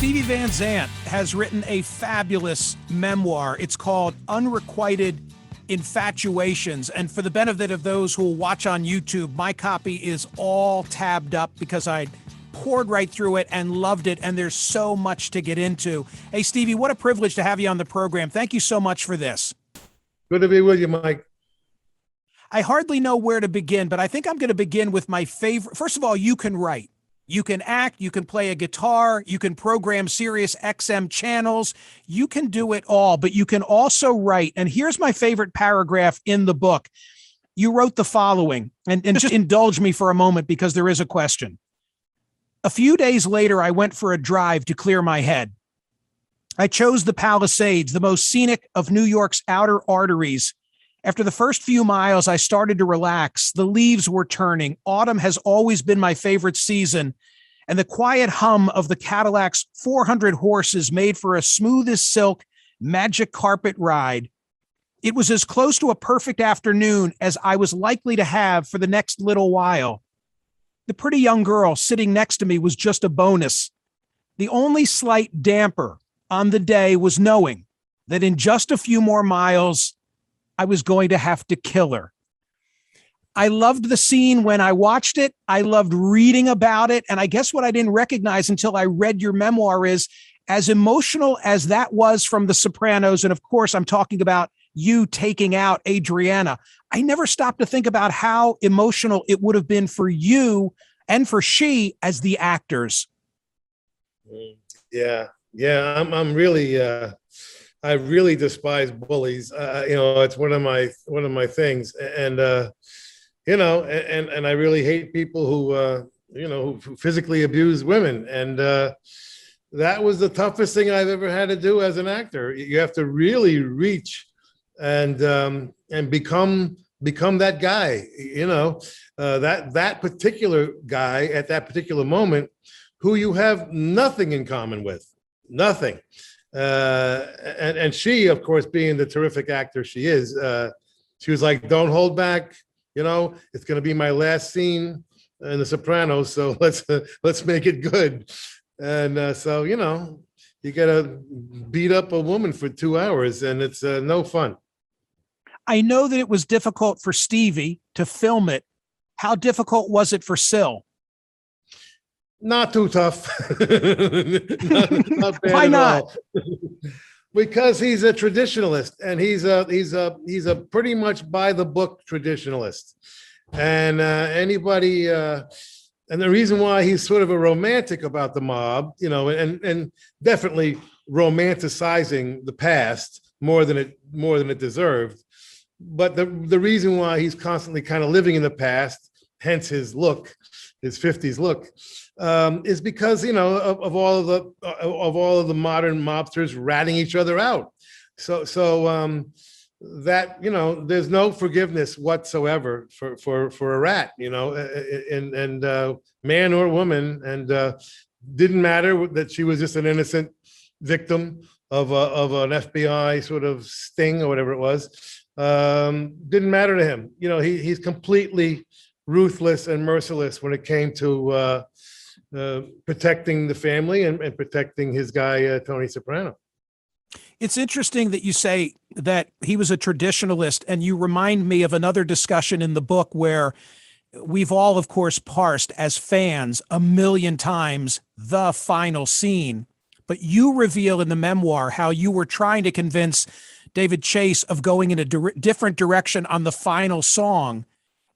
Stevie Van Zandt has written a fabulous memoir. It's called Unrequited Infatuations. And for the benefit of those who will watch on YouTube, my copy is all tabbed up because I poured right through it and loved it. And there's so much to get into. Hey, Stevie, what a privilege to have you on the program. Thank you so much for this. Good to be with you, Mike. I hardly know where to begin, but I think I'm going to begin with my favorite. First of all, you can write. You can act, you can play a guitar, you can program SiriusXM channels, you can do it all, but you can also write. And here's my favorite paragraph in the book. You wrote the following, and just indulge me for a moment because there is a question. A few days later, I went for a drive to clear my head. I chose the Palisades, the most scenic of New York's outer arteries. After the first few miles, I started to relax. The leaves were turning. Autumn has always been my favorite season, and the quiet hum of the Cadillac's 400 horses made for a smooth as silk magic carpet ride. It was as close to a perfect afternoon as I was likely to have for the next little while. The pretty young girl sitting next to me was just a bonus. The only slight damper on the day was knowing that in just a few more miles, I was going to have to kill her. I loved the scene when I watched it. I loved reading about it. And I guess what I didn't recognize until I read your memoir is as emotional as that was from the Sopranos. And of course, I'm talking about you taking out Adriana. I never stopped to think about how emotional it would have been for you and for she as the actors. Yeah. I'm really, I really despise bullies. It's one of my things, and and I really hate people who who physically abuse women, and that was the toughest thing I've ever had to do as an actor. You have to really reach and become that guy. That particular guy at that particular moment, who you have nothing in common with, nothing. And she, of course, being the terrific actor she is, she was like, "Don't hold back. It's going to be my last scene in The Sopranos, so let's make it good." And so you got to beat up a woman for 2 hours, and it's no fun. I know that it was difficult for Stevie to film it. How difficult was it for Sil? Not too tough. not bad. Why not? Because he's a traditionalist, and he's a pretty much by the book traditionalist. And anybody, and the reason why he's sort of a romantic about the mob, and definitely romanticizing the past more than it deserved. But the reason why he's constantly kind of living in the past, hence his look, his 50s look, is because of all of the modern mobsters ratting each other out. So that there's no forgiveness whatsoever for a rat, and man or woman, and didn't matter that she was just an innocent victim of an FBI sort of sting or whatever it was. Didn't matter to him. He's completely ruthless and merciless when it came to protecting the family and protecting his guy, Tony Soprano. It's interesting that you say that he was a traditionalist, and you remind me of another discussion in the book where we've all, of course, parsed as fans a million times the final scene. But you reveal in the memoir how you were trying to convince David Chase of going in a different direction on the final song.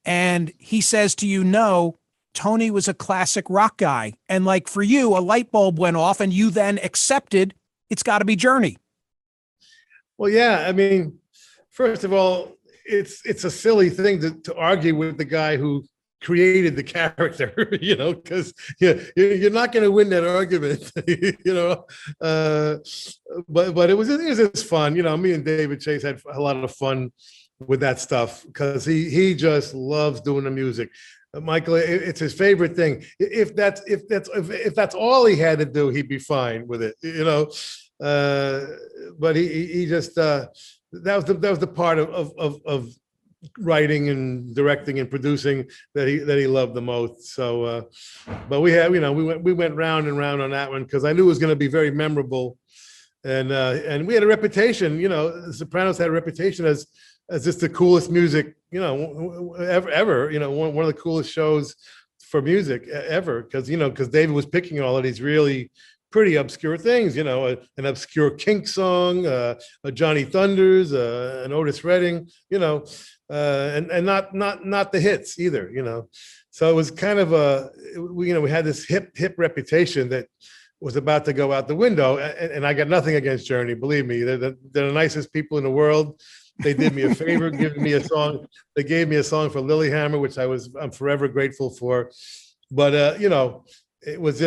And he says to you, no, Tony was a classic rock guy. And like for you, a light bulb went off and you then accepted it's got to be Journey. Well, yeah. I mean, first of all, it's a silly thing to argue with the guy who created the character, because you're not going to win that argument, but it was just fun. Me and David Chase had a lot of fun with that stuff because he just loves doing the music. Michael, it's his favorite thing. If that's all he had to do, he'd be fine with it, but he just that was the part of writing and directing and producing that he loved the most. So, but we had, we went round and round on that one because I knew it was going to be very memorable, and we had a reputation. The Sopranos had a reputation as just the coolest music, ever. One of the coolest shows for music ever, because David was picking all of these really pretty obscure things, an obscure Kink song, a Johnny Thunders, an Otis Redding, and not the hits either, So it was kind of we had this hip reputation that was about to go out the window, and I got nothing against Journey, believe me, they're the nicest people in the world. They did me a favor, giving me a song. They gave me a song for Lilyhammer, which I'm forever grateful for. But it was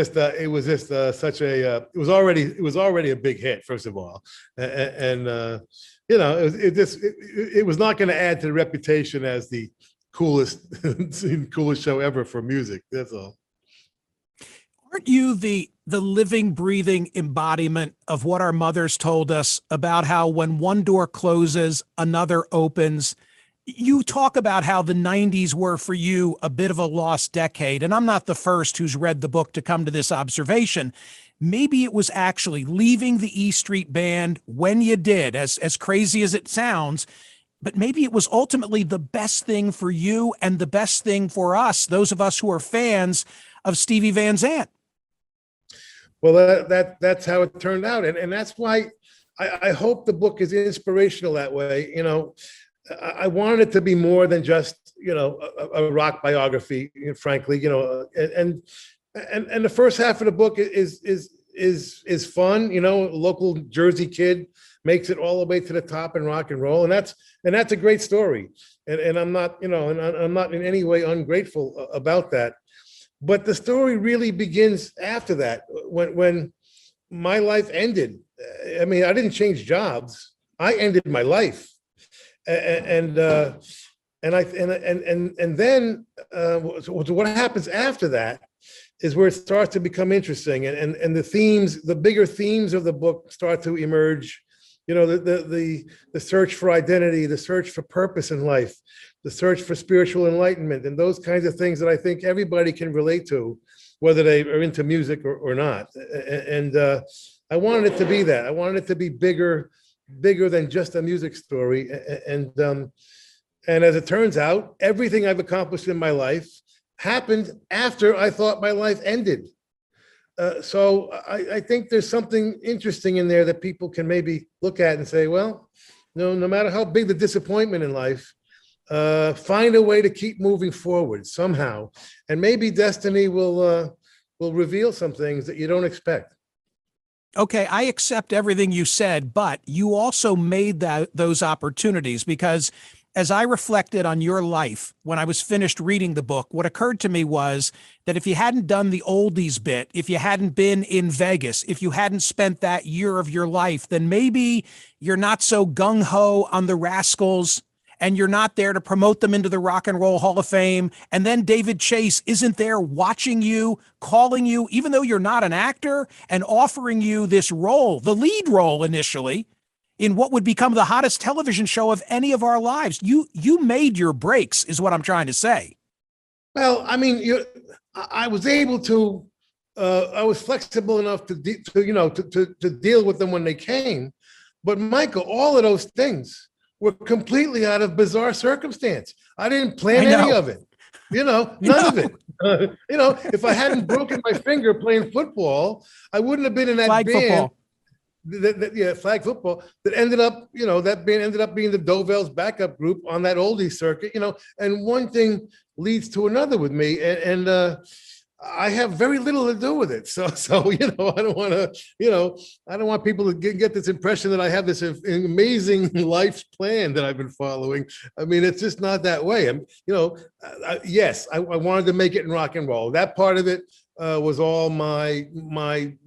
already a big hit, first of all, and it was not going to add to the reputation as the coolest show ever for music. That's all. Aren't you the living, breathing embodiment of what our mothers told us about how when one door closes, another opens? You talk about how the 90s were for you a bit of a lost decade, and I'm not the first who's read the book to come to this observation. Maybe it was actually leaving the E Street Band when you did, as crazy as it sounds, but maybe it was ultimately the best thing for you and the best thing for us, those of us who are fans of Stevie Van Zandt. Well, that's how it turned out. And that's why I hope the book is inspirational that way. I wanted it to be more than just, a rock biography, frankly, and the first half of the book is fun, local Jersey kid makes it all the way to the top in rock and roll. And that's a great story. And I'm not, and I'm not in any way ungrateful about that. But the story really begins after that, when my life ended. I mean, I didn't change jobs. I ended my life, and then what happens after that is where it starts to become interesting, and the bigger themes of the book start to emerge. The search for identity, the search for purpose in life, the search for spiritual enlightenment, and those kinds of things that I think everybody can relate to, whether they are into music or not. And I wanted it to be that. I wanted it to be bigger than just a music story. And as it turns out, everything I've accomplished in my life happened after I thought my life ended. So I think there's something interesting in there that people can maybe look at and say, well, no matter how big the disappointment in life, find a way to keep moving forward somehow. And maybe destiny will reveal some things that you don't expect. Okay, I accept everything you said, but you also made those opportunities, because as I reflected on your life when I was finished reading the book, what occurred to me was that if you hadn't done the oldies bit, if you hadn't been in Vegas, if you hadn't spent that year of your life, then maybe you're not so gung-ho on the Rascals, and you're not there to promote them into the Rock and Roll Hall of Fame. And then David Chase isn't there watching you, calling you, even though you're not an actor, and offering you this role, the lead role initially, in what would become the hottest television show of any of our lives. You made your breaks, is what I'm trying to say. Well, I mean, I was able to, I was flexible enough to deal with them when they came. But Michael, all of those things were completely out of bizarre circumstance. I didn't plan any of it. None of it. If I hadn't broken my finger playing football, I wouldn't have been in that flag band. Football. Flag football that ended up, that band ended up being the Dovell's backup group on that oldie circuit, and one thing leads to another with me, and I have very little to do with it. So I don't want to, I don't want people to get this impression that I have this amazing life plan that I've been following. I mean, it's just not that way. Yes, I wanted to make it in rock and roll. That part of it was all my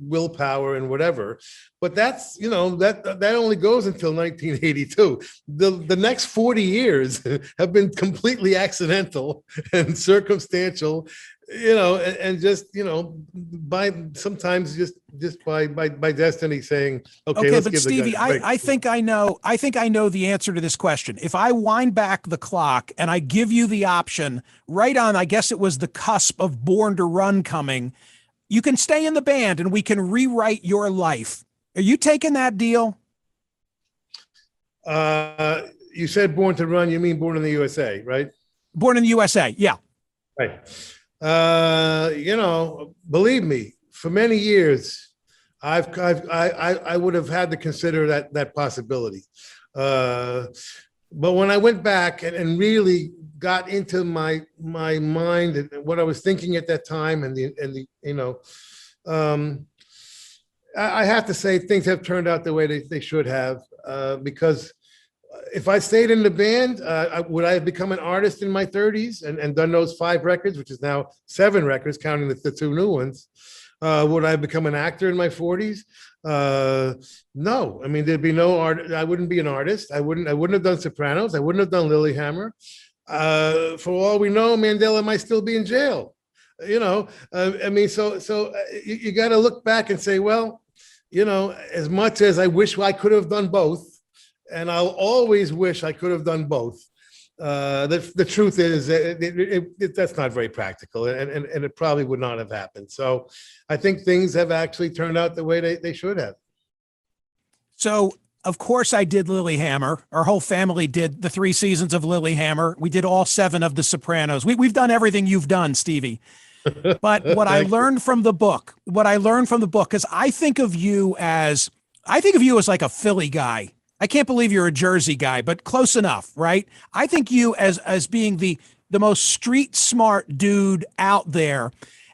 willpower and whatever. But that's, that only goes until 1982. The next 40 years have been completely accidental and circumstantial and just, by sometimes just by destiny saying, okay, Okay, let's but give the guy Stevie, a break. I think I know the answer to this question. If I wind back the clock and I give you the option right on, I guess it was the cusp of Born to Run coming, you can stay in the band and we can rewrite your life. Are you taking that deal? You said Born to Run, you mean Born in the USA, right? Born in the USA. Yeah. Right. Believe me, for many years, I would have had to consider that possibility. But when I went back and really got into my mind and what I was thinking at that time, I have to say things have turned out the way they should have, because if I stayed in the band, would I have become an artist in my 30s and done those 5 records, which is now 7 records, counting the 2 new ones? Would I have become an actor in my 40s? No. I mean, there'd be no art. I wouldn't be an artist. I wouldn't have done Sopranos. I wouldn't have done Lilyhammer. For all we know, Mandela might still be in jail. I mean, so you got to look back and say, well, as much as I wish I could have done both, and I'll always wish I could have done both. The truth is that's not very practical, and it probably would not have happened. So I think things have actually turned out the way they should have. So, of course, I did Lilyhammer. Our whole family did the 3 seasons of Lilyhammer. We did all 7 of The Sopranos. We've done everything you've done, Stevie. But what I learned from the book, because I think of you as like a Philly guy. I can't believe you're a Jersey guy, but close enough, right? I think you as being the most street smart dude out there.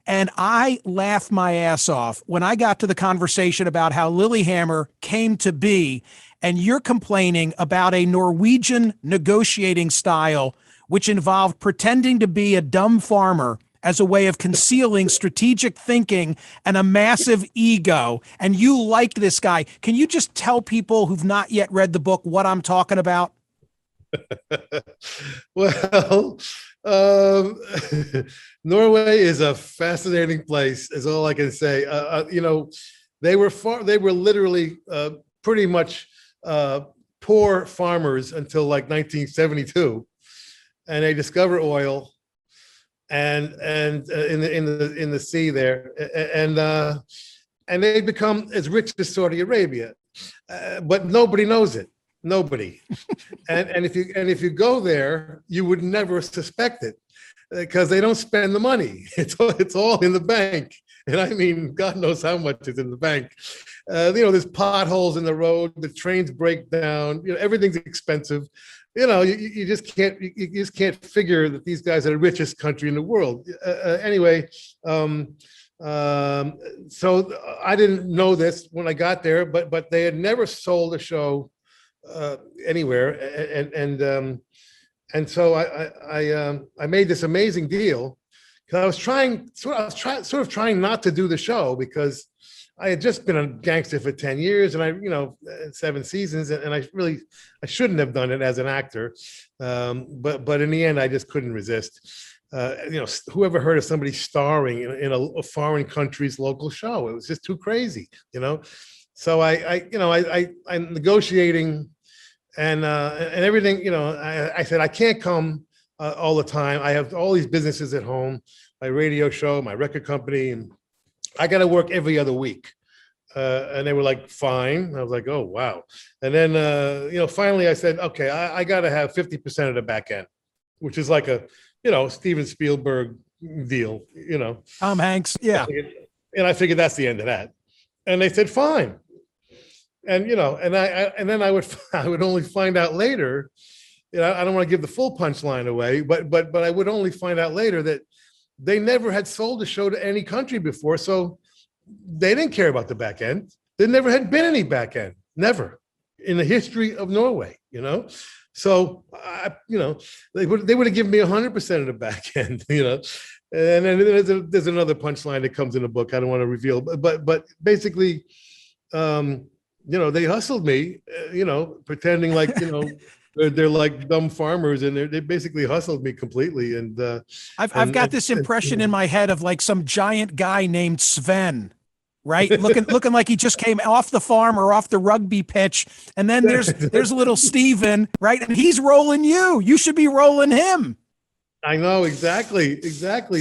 And I laughed my ass off when I got to the conversation about how Lilyhammer came to be, and you're complaining about a Norwegian negotiating style which involved pretending to be a dumb farmer as a way of concealing strategic thinking and a massive ego. And you liked this guy. Can you just tell people who've not yet read the book what I'm talking about? Well, Norway is a fascinating place, is all I can say. They were literally pretty much poor farmers until like 1972, and they discover oil and in the sea there, and they become as rich as Saudi Arabia, but nobody knows it. Nobody. and if you go there, you would never suspect it, because they don't spend the money. It's all in the bank. And I mean, God knows how much is in the bank. There's potholes in the road, the trains break down, everything's expensive. You just can't figure that these guys are the richest country in the world. Anyway, so I didn't know this when I got there, but they had never sold a show anywhere, and so I made this amazing deal, because I was trying not to do the show, because I had just been a gangster for 10 years and 7 seasons, and I shouldn't have done it as an actor, but in the end I just couldn't resist. Whoever heard of somebody starring in a foreign country's local show? It was just too crazy, So I'm negotiating and everything. I said I can't come all the time. I have all these businesses at home, my radio show, my record company, and I got to work every other week. And they were like, fine. I was like, oh, wow. And then, finally I said, okay, I got to have 50% of the back end, which is like a, Steven Spielberg deal, Tom Hanks. Yeah. And I figured that's the end of that. And they said, fine. And, and then I would only find out later, I don't want to give the full punchline away, but I would only find out later that they never had sold a show to any country before. So they didn't care about the back end. There never had been any back end, never in the history of Norway, So, they would have given me 100% of the back end, And then there's another punchline that comes in the book. I don't want to reveal, but basically, they hustled me, pretending like, they're like dumb farmers, and they basically hustled me completely. And I've got this impression in my head of like some giant guy named Sven, right? Looking like he just came off the farm or off the rugby pitch. And then there's little Steven, right? And he's rolling you. You should be rolling him. I know, exactly.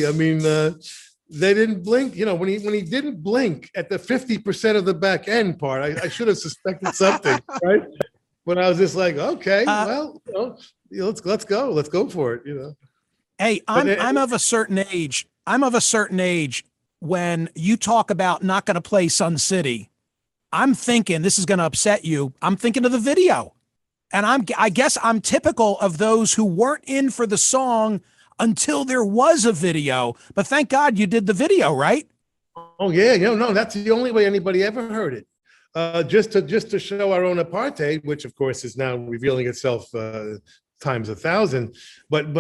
I mean, they didn't blink. You know, when he didn't blink at the 50% of the back end part, I should have suspected something, right? But I was just like, okay, well, let's go for it, you know. Hey, I'm of a certain age. I'm of a certain age when you talk about not going to play Sun City. I'm thinking this is going to upset you. I'm thinking of the video. And I guess I'm typical of those who weren't in for the song until there was a video. But thank God you did the video, right? Oh yeah, no, that's the only way anybody ever heard it. Just to show our own apartheid, which of course is now revealing itself times 1,000. But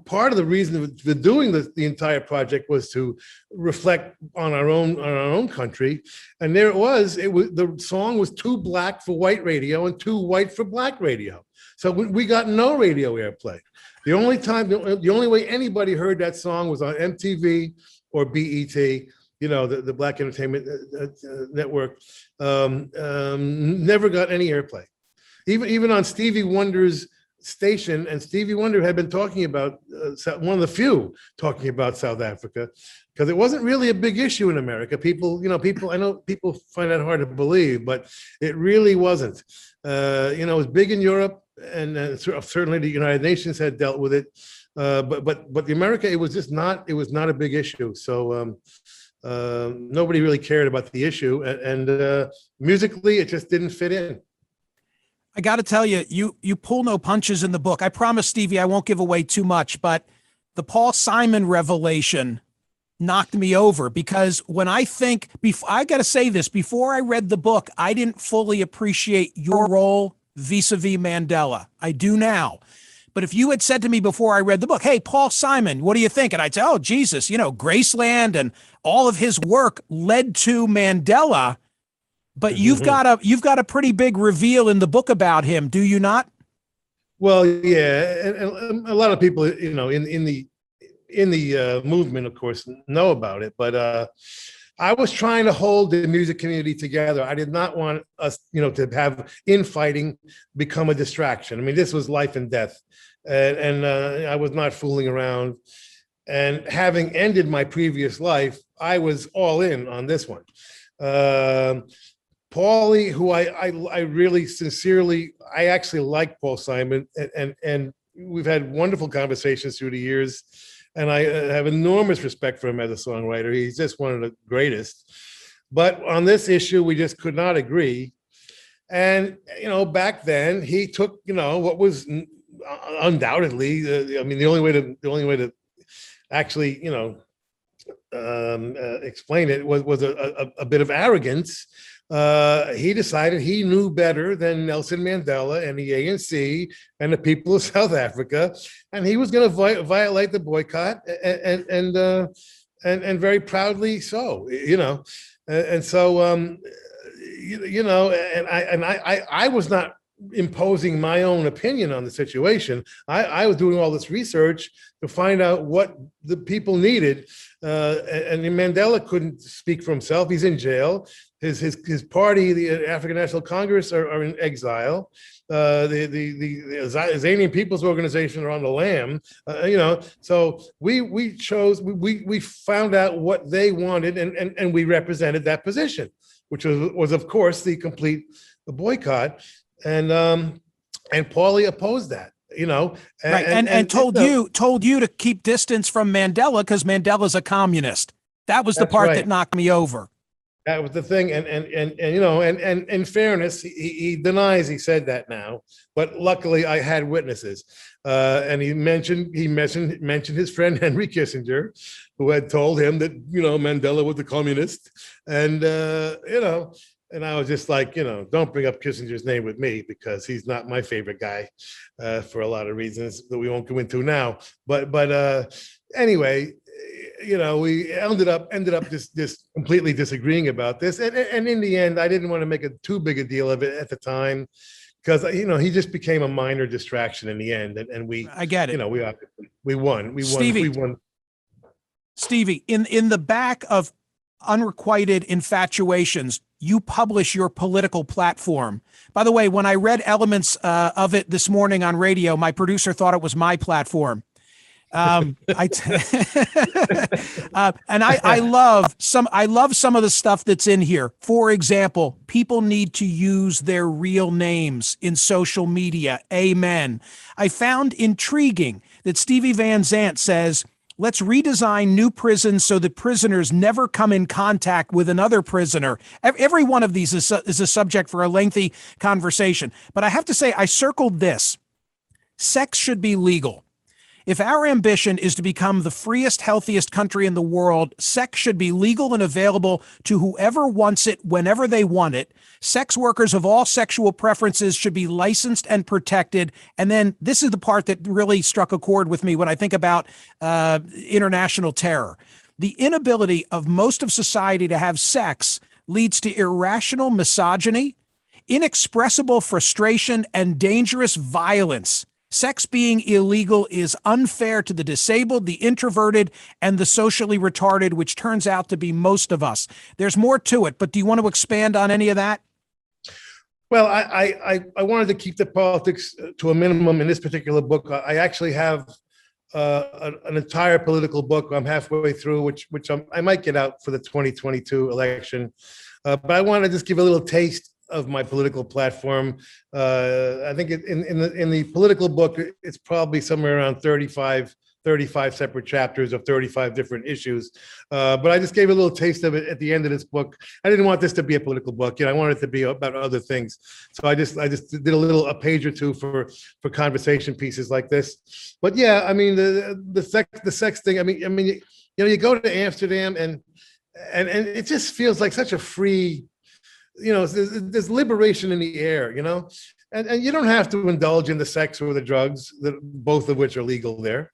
part of the reason for doing the entire project was to reflect on our own country. And there it was. The song was too black for white radio and too white for black radio. So we got no radio airplay. The only way anybody heard that song was on MTV or BET, you know, the Black Entertainment Network. Never got any airplay. Even on Stevie Wonder's station, and Stevie Wonder had been talking about, one of the few talking about South Africa, because it wasn't really a big issue in America. I know people find that hard to believe, but it really wasn't. It was big in Europe, and certainly the United Nations had dealt with it. But the America, it was not a big issue. So nobody really cared about the issue, and musically, it just didn't fit in. I got to tell you, you pull no punches in the book. I promise, Stevie, I won't give away too much, but the Paul Simon revelation knocked me over, because when I got to say this, before I read the book, I didn't fully appreciate your role vis-a-vis Mandela. I do now. But if you had said to me before I read the book, hey, Paul Simon, what do you think? And I'd say, oh, Jesus, Graceland and all of his work led to Mandela. But you've got a pretty big reveal in the book about him, do you not? Well, yeah, and a lot of people, in the movement, of course, know about it. But I was trying to hold the music community together. I did not want us, to have infighting become a distraction. I mean, this was life and death, and I was not fooling around. And having ended my previous life, I was all in on this one. Paulie, who I really sincerely, I actually like Paul Simon, and we've had wonderful conversations through the years, and I have enormous respect for him as a songwriter. He's just one of the greatest. But on this issue, we just could not agree. And back then, he took what was undoubtedly, the only way to actually explain it was a bit of arrogance. He decided he knew better than Nelson Mandela and the ANC and the people of South Africa, and he was going to violate the boycott, and very proudly so, and so I was not imposing my own opinion on the situation. I was doing all this research to find out what the people needed, and Mandela couldn't speak for himself. He's in jail. His party, the African National Congress, are in exile. The Zanian People's Organization are on the lam. So we found out what they wanted, and we represented that position, which was of course the complete boycott. And Paulie opposed that, right, and told you to keep distance from Mandela because Mandela's a communist. That was the part that knocked me over. That was the thing, and in fairness, he denies he said that now, but luckily I had witnesses, and he mentioned his friend Henry Kissinger, who had told him that Mandela was a communist, and and I was just like, don't bring up Kissinger's name with me, because he's not my favorite guy, for a lot of reasons that we won't go into now. But anyway, we ended up just completely disagreeing about this. And in the end, I didn't want to make too big a deal of it at the time, because he just became a minor distraction in the end, and we, I get it. We won. Stevie, in the back of Unrequited Infatuations, you publish your political platform. By the way, when I read elements of it this morning on radio, my producer thought it was my platform. And I love some of the stuff that's in here. For example, people need to use their real names in social media. Amen. I found intriguing that Stevie Van Zandt says, let's redesign new prisons so that prisoners never come in contact with another prisoner. Every one of these is a subject for a lengthy conversation. But I have to say, I circled this. Sex should be legal. If our ambition is to become the freest, healthiest country in the world, sex should be legal and available to whoever wants it whenever they want it. Sex workers of all sexual preferences should be licensed and protected. And then this is the part that really struck a chord with me when I think about international terror. The inability of most of society to have sex leads to irrational misogyny, inexpressible frustration, and dangerous violence. Sex being illegal is unfair to the disabled, the introverted, and the socially retarded, which turns out to be most of us. There's more to it, but do you want to expand on any of that? Well, I wanted to keep the politics to a minimum in this particular book. I actually have an entire political book I'm halfway through, which I might get out for the 2022 election. But I want to just give a little taste of my political platform. I think in the political book, it's probably somewhere around 35 separate chapters of 35 different issues. But I just gave a little taste of it at the end of this book. I didn't want this to be a political book. I wanted it to be about other things. So I just did a page or two for conversation pieces like this. But yeah, I mean, the sex thing, I mean, you go to Amsterdam and it just feels like such a free, there's liberation in the air, and you don't have to indulge in the sex or the drugs, both of which are legal there.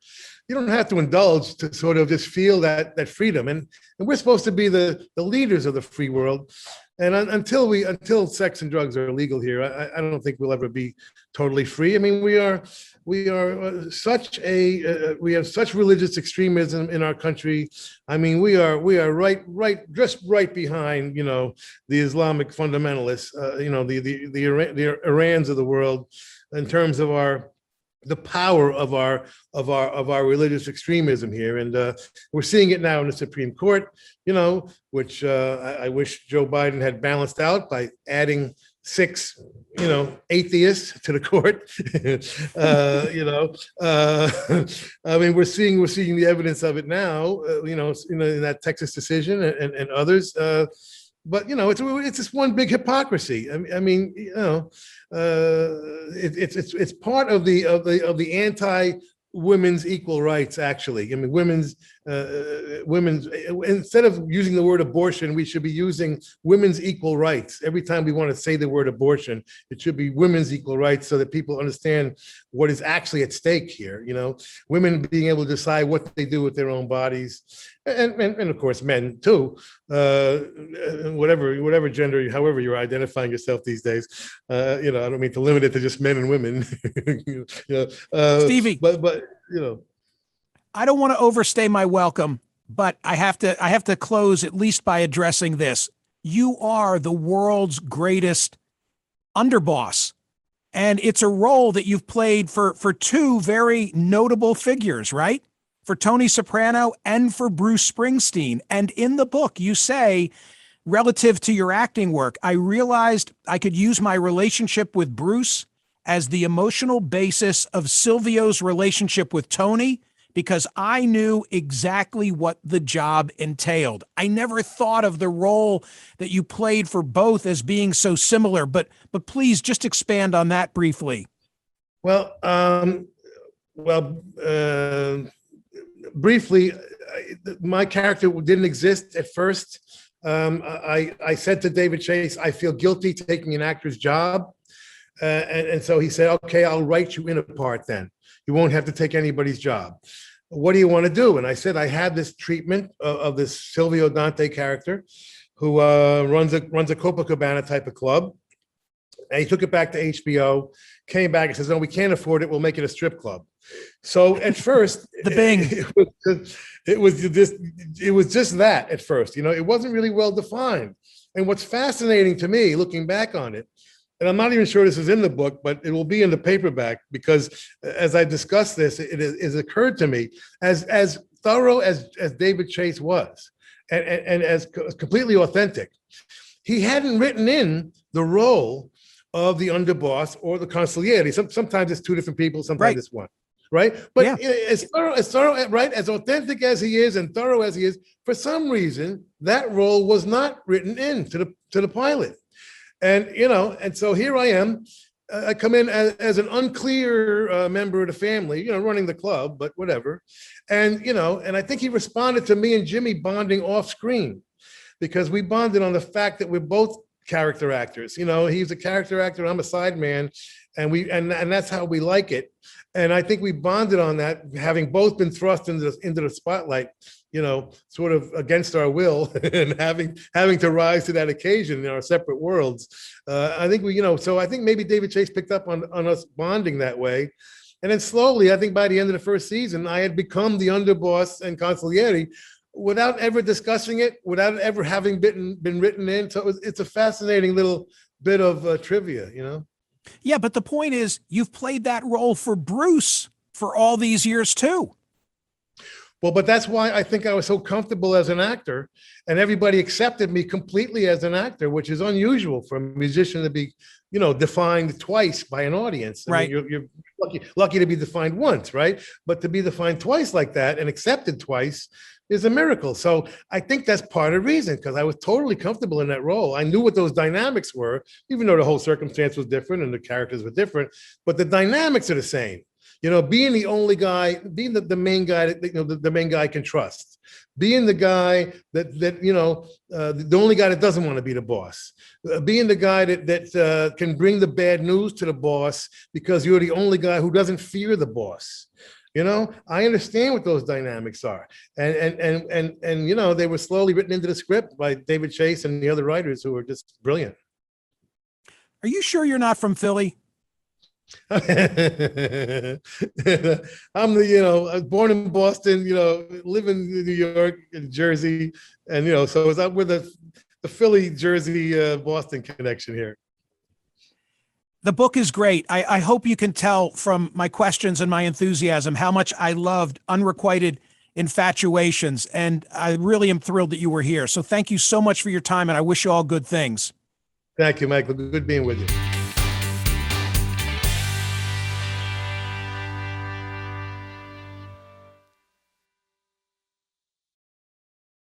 You don't have to indulge to sort of just feel that freedom. And we're supposed to be the leaders of the free world. And until sex and drugs are legal here, I don't think we'll ever be totally free. I mean, we have such religious extremism in our country. I mean, we are just right behind, the Islamic fundamentalists, the Irans of the world, in terms of the power of our religious extremism here. And we're seeing it now in the Supreme Court, which I wish Joe Biden had balanced out by adding 6, atheists to the court. I mean, we're seeing the evidence of it now, in that Texas decision and others. But it's just one big hypocrisy. I mean, it's part of the anti-women's equal rights. Actually, I mean, women's instead of using the word abortion, we should be using women's equal rights. Every time we want to say the word abortion, it should be women's equal rights, so that people understand what is actually at stake here. Women being able to decide what they do with their own bodies. And of course, men too, whatever gender, however you're identifying yourself these days. I don't mean to limit it to just men and women. Stevie, but I don't want to overstay my welcome, but I have to close at least by addressing this. You are the world's greatest underboss, and it's a role that you've played for 2 very notable figures, right? For Tony Soprano and for Bruce Springsteen. And in the book, you say, relative to your acting work, I realized I could use my relationship with Bruce as the emotional basis of Silvio's relationship with Tony, because I knew exactly what the job entailed. I never thought of the role that you played for both as being so similar, but please just expand on that briefly. Well, briefly, my character didn't exist at first. I said to David Chase, I feel guilty taking an actor's job. And so he said, okay, I'll write you in a part then. You won't have to take anybody's job. What do you want to do? And I said, I had this treatment of this Silvio Dante character who runs a Copacabana type of club. And he took it back to HBO, came back and says, no, we can't afford it. We'll make it a strip club. So at first, The Bing. it was just that at first, it wasn't really well defined. And what's fascinating to me, looking back on it, and I'm not even sure this is in the book, but it will be in the paperback, because as I discuss this, it has occurred to me, as thorough as David Chase was, and as completely authentic, he hadn't written in the role of the underboss or the consigliere. Sometimes it's two different people, sometimes it's one, right? But as thorough, right, as authentic as he is and thorough as he is, for some reason, that role was not written in to the pilot. And, and so here I am. I come in as an unclear member of the family, running the club, but whatever. And, and I think he responded to me and Jimmy bonding off screen, because we bonded on the fact that we're both character actors. He's a character actor, I'm a side man, and that's how we like it. And I think we bonded on that, having both been thrust into the spotlight, sort of against our will, and having to rise to that occasion in our separate worlds. I think so I think maybe David Chase picked up on us bonding that way. And then slowly, I think by the end of the first season, I had become the underboss and consigliere without ever discussing it, without ever having been written in. So it's a fascinating little bit of trivia, Yeah, but the point is, you've played that role for Bruce for all these years too. Well, but that's why I think I was so comfortable as an actor, and everybody accepted me completely as an actor, which is unusual for a musician to be, defined twice by an audience. Right. I mean, you're lucky to be defined once, right? But to be defined twice like that and accepted twice is a miracle. So I think that's part of the reason, because I was totally comfortable in that role. I knew what those dynamics were, even though the whole circumstance was different and the characters were different, but the dynamics are the same. Being the only guy, being the main guy that the main guy can trust, being the guy that the only guy that doesn't want to be the boss, being the guy that can bring the bad news to the boss because you're the only guy who doesn't fear the boss. I understand what those dynamics are, and they were slowly written into the script by David Chase and the other writers who were just brilliant. Are you sure you're not from Philly? I'm I was born in Boston, live in New York and Jersey, and so it's up with the Philly, Jersey, Boston connection here. The book is great. I hope you can tell from my questions and my enthusiasm how much I loved Unrequited Infatuations, and I really am thrilled that you were here. So thank you so much for your time, and I wish you all good things. Thank you, Michael. Good being with you.